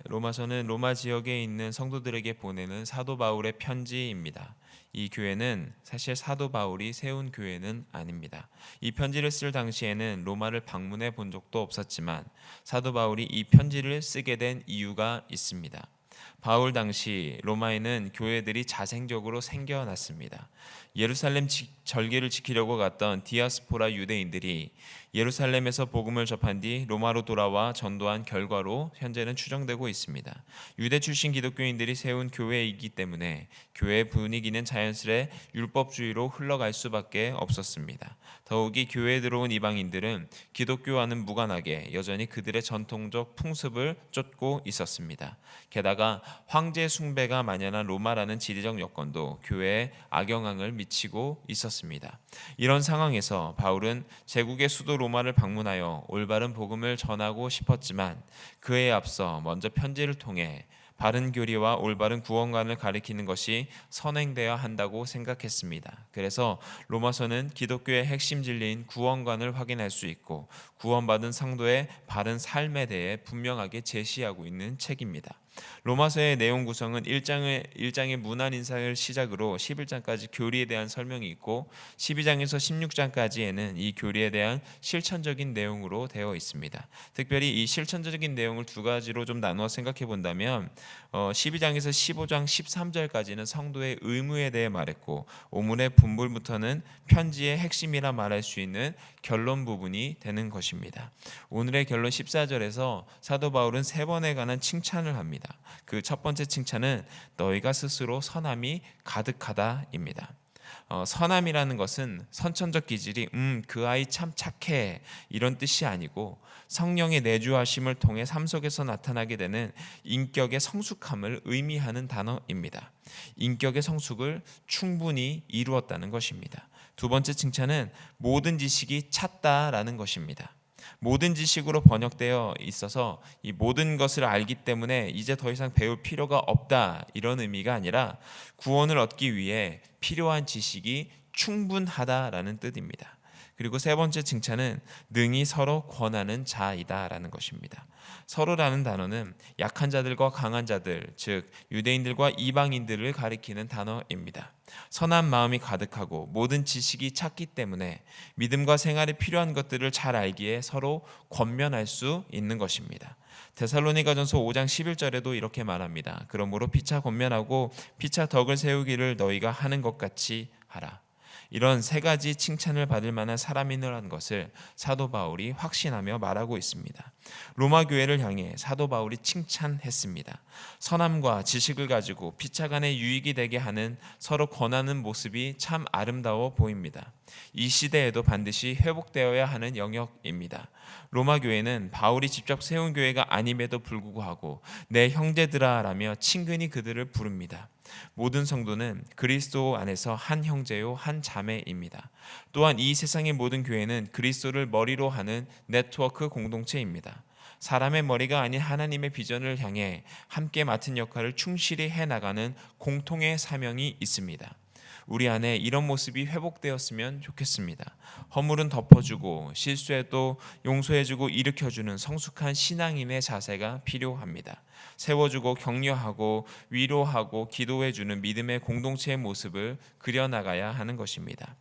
로마서는 로마 지역에 있는 성도들에게 보내는 사도 바울의 편지입니다. 이 교회는 사실 사도 바울이 세운 교회는 아닙니다. 이 편지를 쓸 당시에는 로마를 방문해 본 적도 없었지만 사도 바울이 이 편지를 쓰게 된 이유가 있습니다. 바울 당시 로마에는 교회들이 자생적으로 생겨났습니다. 예루살렘 절기를 지키려고 갔던 디아스포라 유대인들이 예루살렘에서 복음을 접한 뒤 로마로 돌아와 전도한 결과로 현재는 추정되고 있습니다. 유대 출신 기독교인들이 세운 교회이기 때문에 교회 분위기는 자연스레 율법주의로 흘러갈 수밖에 없었습니다. 더욱이 교회에 들어온 이방인들은 기독교와는 무관하게 여전히 그들의 전통적 풍습을 쫓고 있었습니다. 게다가 황제 숭배가 만연한 로마라는 지리적 여건도 교회에 악영향을 미치고 있었습니다. 이런 상황에서 바울은 제국의 수도 로마를 방문하여 올바른 복음을 전하고 싶었지만 그에 앞서 먼저 편지를 통해 바른 교리와 올바른 구원관을 가리키는 것이 선행되어야 한다고 생각했습니다. 그래서 로마서는 기독교의 핵심 진리인 구원관을 확인할 수 있고 구원받은 성도의 바른 삶에 대해 분명하게 제시하고 있는 책입니다. 로마서의 내용 구성은 1장의 문안 인사를 시작으로 11장까지 교리에 대한 설명이 있고 12장에서 16장까지에는 이 교리에 대한 실천적인 내용으로 되어 있습니다. 특별히 이 실천적인 내용을 두 가지로 좀 나누어 생각해 본다면 12장에서 15장 13절까지는 성도의 의무에 대해 말했고 오문의 분부부터는 편지의 핵심이라 말할 수 있는 결론 부분이 되는 것입니다. 오늘의 결론 14절에서 사도 바울은 세 번에 관한 칭찬을 합니다. 그 첫 번째 칭찬은 너희가 스스로 선함이 가득하다입니다. 선함이라는 것은 선천적 기질이 그 아이 참 착해 이런 뜻이 아니고 성령의 내주하심을 통해 삶 속에서 나타나게 되는 인격의 성숙함을 의미하는 단어입니다. 인격의 성숙을 충분히 이루었다는 것입니다. 두 번째 칭찬은 모든 지식이 찼다라는 것입니다. 모든 지식으로 번역되어 있어서 이 모든 것을 알기 때문에 이제 더 이상 배울 필요가 없다 이런 의미가 아니라 구원을 얻기 위해 필요한 지식이 충분하다라는 뜻입니다. 그리고 세 번째 칭찬은 능히 서로 권하는 자이다라는 것입니다. 서로라는 단어는 약한 자들과 강한 자들, 즉 유대인들과 이방인들을 가리키는 단어입니다. 선한 마음이 가득하고 모든 지식이 찼기 때문에 믿음과 생활에 필요한 것들을 잘 알기에 서로 권면할 수 있는 것입니다. 데살로니가전서 5장 11절에도 이렇게 말합니다. 그러므로 피차 권면하고 피차 덕을 세우기를 너희가 하는 것 같이 하라. 이런 세 가지 칭찬을 받을 만한 사람이라는 것을 사도 바울이 확신하며 말하고 있습니다. 로마 교회를 향해 사도 바울이 칭찬했습니다. 선함과 지식을 가지고 피차간의 유익이 되게 하는 서로 권하는 모습이 참 아름다워 보입니다. 이 시대에도 반드시 회복되어야 하는 영역입니다. 로마 교회는 바울이 직접 세운 교회가 아님에도 불구하고 내 형제들아라며 친근히 그들을 부릅니다. 모든 성도는 그리스도 안에서 한 형제요 한 자매입니다. 또한 이 세상의 모든 교회는 그리스도를 머리로 하는 네트워크 공동체입니다. 사람의 머리가 아닌 하나님의 비전을 향해 함께 맡은 역할을 충실히 해나가는 공통의 사명이 있습니다. 우리 안에 이런 모습이 회복되었으면 좋겠습니다. 허물은 덮어주고 실수해도 용서해주고 일으켜주는 성숙한 신앙인의 자세가 필요합니다. 세워주고 격려하고 위로하고 기도해주는 믿음의 공동체의 모습을 그려나가야 하는 것입니다.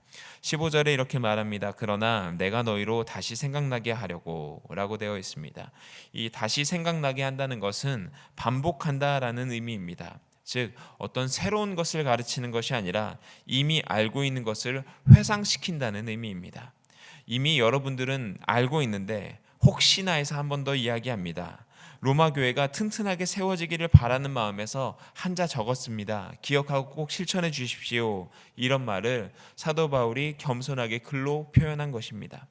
15절에 이렇게 말합니다. 그러나 내가 너희로 다시 생각나게 하려고 라고 되어 있습니다. 이 다시 생각나게 한다는 것은 반복한다라는 의미입니다. 즉 어떤 새로운 것을 가르치는 것이 아니라 이미 알고 있는 것을 회상시킨다는 의미입니다. 이미 여러분들은 알고 있는데 혹시나 해서 한 번 더 이야기합니다. 로마 교회가 튼튼하게 세워지기를 바라는 마음에서 한자 적었습니다. 기억하고 꼭 실천해 주십시오. 이런 말을 사도 바울이 겸손하게 글로 표현한 것입니다.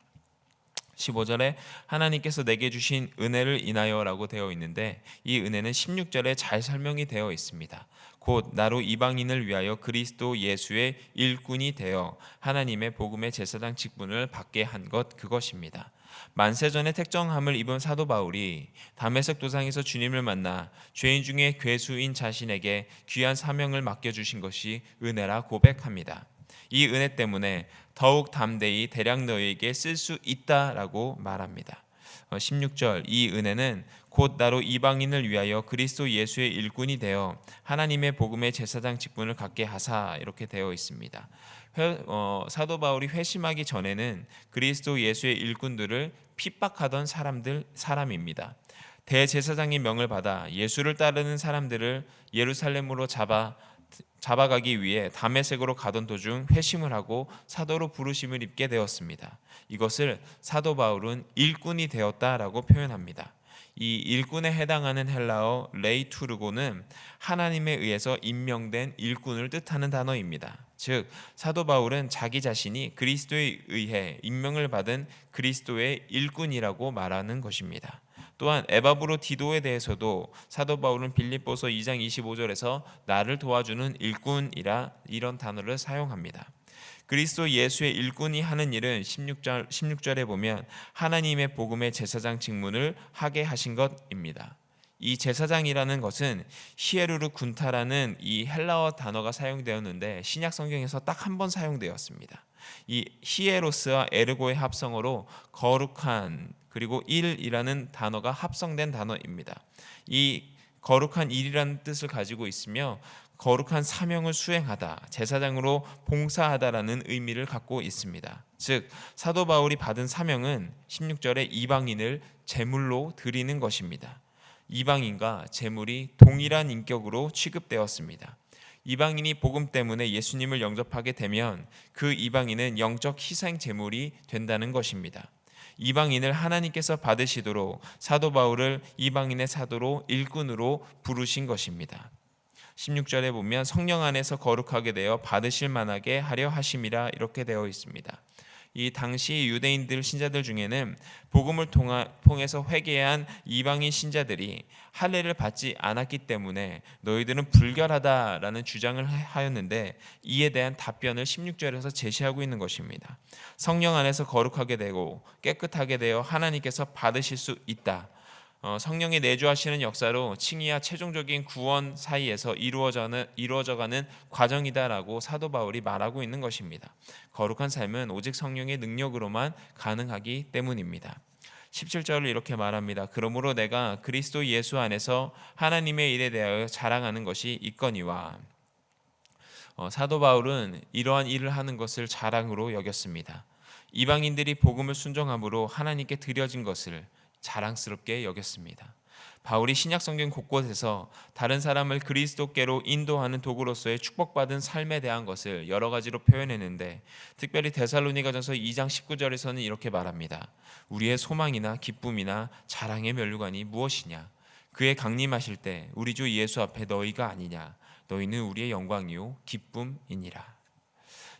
15절에 하나님께서 내게 주신 은혜를 인하여라고 되어 있는데 이 은혜는 16절에 잘 설명이 되어 있습니다. 곧 나로 이방인을 위하여 그리스도 예수의 일꾼이 되어 하나님의 복음의 제사장 직분을 받게 한 것 그것입니다. 만세전에 택정함을 입은 사도 바울이 다메섹 도상에서 주님을 만나 죄인 중에 괴수인 자신에게 귀한 사명을 맡겨주신 것이 은혜라 고백합니다. 이 은혜 때문에 더욱 담대히 대략 너희에게 쓸 수 있다라고 말합니다. 16절 이 은혜는 곧 나로 이방인을 위하여 그리스도 예수의 일꾼이 되어 하나님의 복음의 제사장 직분을 갖게 하사 이렇게 되어 있습니다. 사도 바울이 회심하기 전에는 그리스도 예수의 일꾼들을 핍박하던 사람입니다. 대제사장의 명을 받아 예수를 따르는 사람들을 예루살렘으로 잡아가기 위해 다메섹으로 가던 도중 회심을 하고 사도로 부르심을 입게 되었습니다. 이것을 사도 바울은 일꾼이 되었다라고 표현합니다. 이 일꾼에 해당하는 헬라어 레이투르고는 하나님에 의해서 임명된 일꾼을 뜻하는 단어입니다. 즉 사도 바울은 자기 자신이 그리스도에 의해 임명을 받은 그리스도의 일꾼이라고 말하는 것입니다. 또한 에바브로디도에 대해서도 사도 바울은 빌립보서 2장 25절에서 나를 도와주는 일꾼이라 이런 단어를 사용합니다. 그리스도 예수의 일꾼이 하는 일은 16절에 보면 하나님의 복음의 제사장 직분을 하게 하신 것입니다. 이 제사장이라는 것은 히에르르 군타라는 이 헬라어 단어가 사용되었는데 신약 성경에서 딱 한 번 사용되었습니다. 이 히에로스와 에르고의 합성어로 거룩한 그리고 일이라는 단어가 합성된 단어입니다. 이 거룩한 일이라는 뜻을 가지고 있으며 거룩한 사명을 수행하다, 제사장으로 봉사하다라는 의미를 갖고 있습니다. 즉 사도 바울이 받은 사명은 16절에 이방인을 제물로 드리는 것입니다. 이방인과 제물이 동일한 인격으로 취급되었습니다. 이방인이 복음 때문에 예수님을 영접하게 되면 그 이방인은 영적 희생 제물이 된다는 것입니다. 이방인을 하나님께서 받으시도록 사도 바울을 이방인의 사도로 일꾼으로 부르신 것입니다. 16절에 보면 성령 안에서 거룩하게 되어 받으실 만하게 하려 하심이라 이렇게 되어 있습니다. 이 당시 유대인들 신자들 중에는 복음을 통해서 회개한 이방인 신자들이 할례를 받지 않았기 때문에 너희들은 불결하다라는 주장을 하였는데 이에 대한 답변을 16절에서 제시하고 있는 것입니다. 성령 안에서 거룩하게 되고 깨끗하게 되어 하나님께서 받으실 수 있다. 성령이 내주하시는 역사로 칭의와 최종적인 구원 사이에서 이루어져가는 과정이다라고 사도 바울이 말하고 있는 것입니다. 거룩한 삶은 오직 성령의 능력으로만 가능하기 때문입니다. 17절을 이렇게 말합니다. 그러므로 내가 그리스도 예수 안에서 하나님의 일에 대하여 자랑하는 것이 있거니와. 사도 바울은 이러한 일을 하는 것을 자랑으로 여겼습니다. 이방인들이 복음을 순종함으로 하나님께 드려진 것을 자랑스럽게 여겼습니다. 바울이 신약성경 곳곳에서 다른 사람을 그리스도께로 인도하는 도구로서의 축복받은 삶에 대한 것을 여러 가지로 표현했는데 특별히 데살로니가전서 2장 19절에서는 이렇게 말합니다. 우리의 소망이나 기쁨이나 자랑의 면류관이 무엇이냐? 그의 강림하실 때 우리 주 예수 앞에 너희가 아니냐? 너희는 우리의 영광이요 기쁨이니라.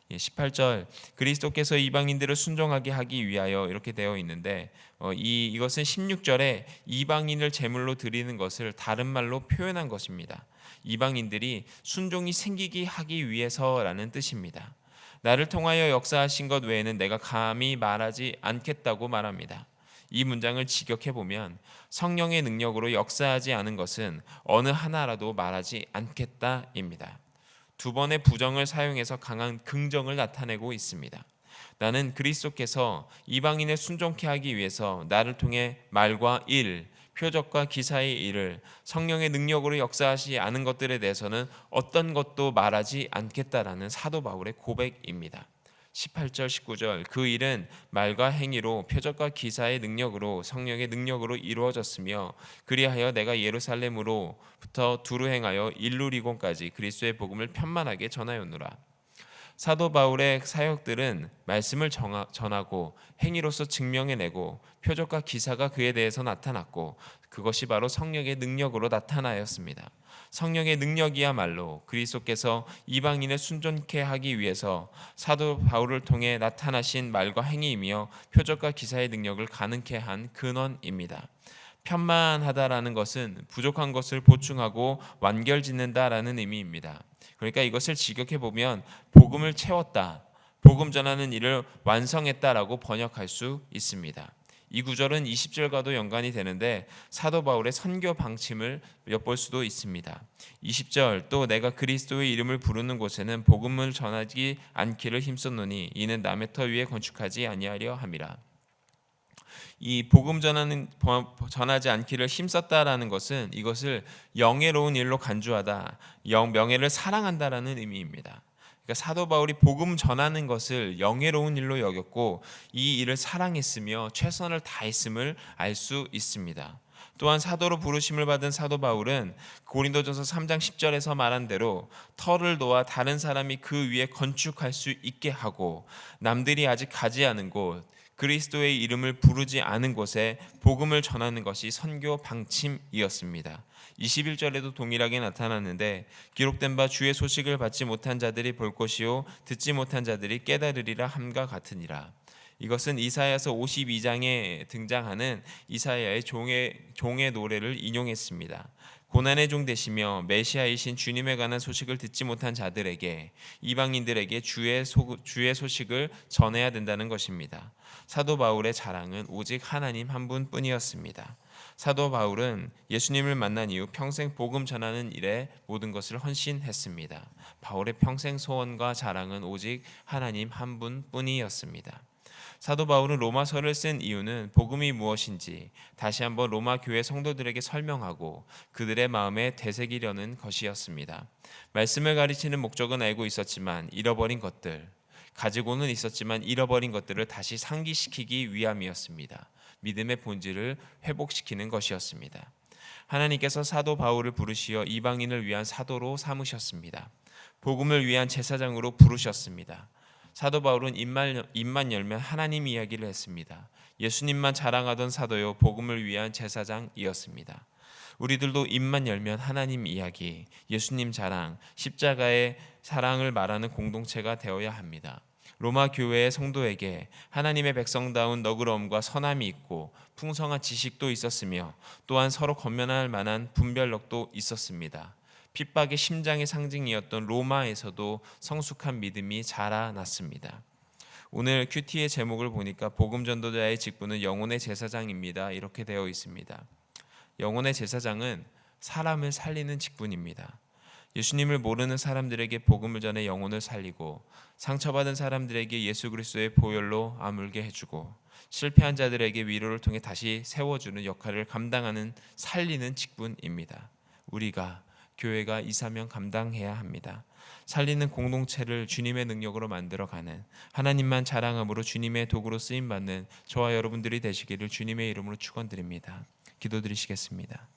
18절 그리스도께서 이방인들을 순종하게 하기 위하여 이렇게 되어 있는데 이것은 16절에 이방인을 제물로 드리는 것을 다른 말로 표현한 것입니다. 이방인들이 순종이 생기게 하기 위해서라는 뜻입니다. 나를 통하여 역사하신 것 외에는 내가 감히 말하지 않겠다고 말합니다. 이 문장을 직역해보면 성령의 능력으로 역사하지 않은 것은 어느 하나라도 말하지 않겠다입니다. 두 번의 부정을 사용해서 강한 긍정을 나타내고 있습니다. 나는 그리스도께서 이방인을 순종케 하기 위해서 나를 통해 말과 일, 표적과 기사의 일을 성령의 능력으로 역사하지 않은 것들에 대해서는 어떤 것도 말하지 않겠다라는 사도 바울의 고백입니다. 18절 19절 그 일은 말과 행위로 표적과 기사의 능력으로 성령의 능력으로 이루어졌으며 그리하여 내가 예루살렘으로부터 두루 행하여 일루리곤까지 그리스도의 복음을 편만하게 전하였노라. 사도 바울의 사역들은 말씀을 전하고 행위로서 증명해내고 표적과 기사가 그에 대해서 나타났고 그것이 바로 성령의 능력으로 나타나였습니다. 성령의 능력이야말로 그리스도께서 이방인을 순종케 하기 위해서 사도 바울을 통해 나타나신 말과 행위이며 표적과 기사의 능력을 가능케 한 근원입니다. 편만하다라는 것은 부족한 것을 보충하고 완결짓는다라는 의미입니다. 그러니까 이것을 직역해 보면 복음을 채웠다, 복음 전하는 일을 완성했다라고 번역할 수 있습니다. 이 구절은 20절과도 연관이 되는데 사도 바울의 선교 방침을 엿볼 수도 있습니다. 20절 또 내가 그리스도의 이름을 부르는 곳에는 복음을 전하지 않기를 힘썼노니 이는 남의 터 위에 건축하지 아니하려 함이라. 이 전하지 않기를 힘썼다라는 것은 이것을 영예로운 일로 간주하다, 명예를 사랑한다라는 의미입니다. 그러니까 사도 바울이 복음 전하는 것을 영예로운 일로 여겼고 이 일을 사랑했으며 최선을 다했음을 알 수 있습니다. 또한 사도로 부르심을 받은 사도 바울은 고린도전서 3장 10절에서 말한 대로 터를 놓아 다른 사람이 그 위에 건축할 수 있게 하고 남들이 아직 가지 않은 곳, 그리스도의 이름을 부르지 않은 곳에 복음을 전하는 것이 선교 방침이었습니다. 21절에도 동일하게 나타났는데 기록된 바 주의 소식을 받지 못한 자들이 볼 것이요 듣지 못한 자들이 깨달으리라 함과 같으니라. 이것은 이사야서 52장에 등장하는 이사야의 종의 노래를 인용했습니다. 고난의 종 되시며 메시아이신 주님에 관한 소식을 듣지 못한 자들에게, 이방인들에게 주의 소식을 전해야 된다는 것입니다. 사도 바울의 자랑은 오직 하나님 한 분뿐이었습니다. 사도 바울은 예수님을 만난 이후 평생 복음 전하는 일에 모든 것을 헌신했습니다. 바울의 평생 소원과 자랑은 오직 하나님 한 분뿐이었습니다. 사도 바울은 로마서를 쓴 이유는 복음이 무엇인지 다시 한번 로마 교회 성도들에게 설명하고 그들의 마음에 되새기려는 것이었습니다. 말씀을 가르치는 목적은 알고 있었지만 잃어버린 것들, 가지고는 있었지만 잃어버린 것들을 다시 상기시키기 위함이었습니다. 믿음의 본질을 회복시키는 것이었습니다. 하나님께서 사도 바울을 부르시어 이방인을 위한 사도로 삼으셨습니다. 복음을 위한 제사장으로 부르셨습니다. 사도 바울은 입만 열면 하나님 이야기를 했습니다. 예수님만 자랑하던 사도요 복음을 위한 제사장이었습니다. 우리들도 입만 열면 하나님 이야기, 예수님 자랑, 십자가의 사랑을 말하는 공동체가 되어야 합니다. 로마 교회의 성도에게 하나님의 백성다운 너그러움과 선함이 있고 풍성한 지식도 있었으며 또한 서로 권면할 만한 분별력도 있었습니다. 핍박의 심장의 상징이었던 로마에서도 성숙한 믿음이 자라났습니다. 오늘 큐티의 제목을 보니까 복음 전도자의 직분은 영혼의 제사장입니다. 이렇게 되어 있습니다. 영혼의 제사장은 사람을 살리는 직분입니다. 예수님을 모르는 사람들에게 복음을 전해 영혼을 살리고 상처받은 사람들에게 예수 그리스도의 보혈로 아물게 해주고 실패한 자들에게 위로를 통해 다시 세워주는 역할을 감당하는 살리는 직분입니다. 우리가 교회가 이 사명 감당해야 합니다. 살리는 공동체를 주님의 능력으로 만들어가는 하나님만 자랑함으로 주님의 도구로 쓰임받는 저와 여러분들이 되시기를 주님의 이름으로 축원드립니다. 기도드리시겠습니다.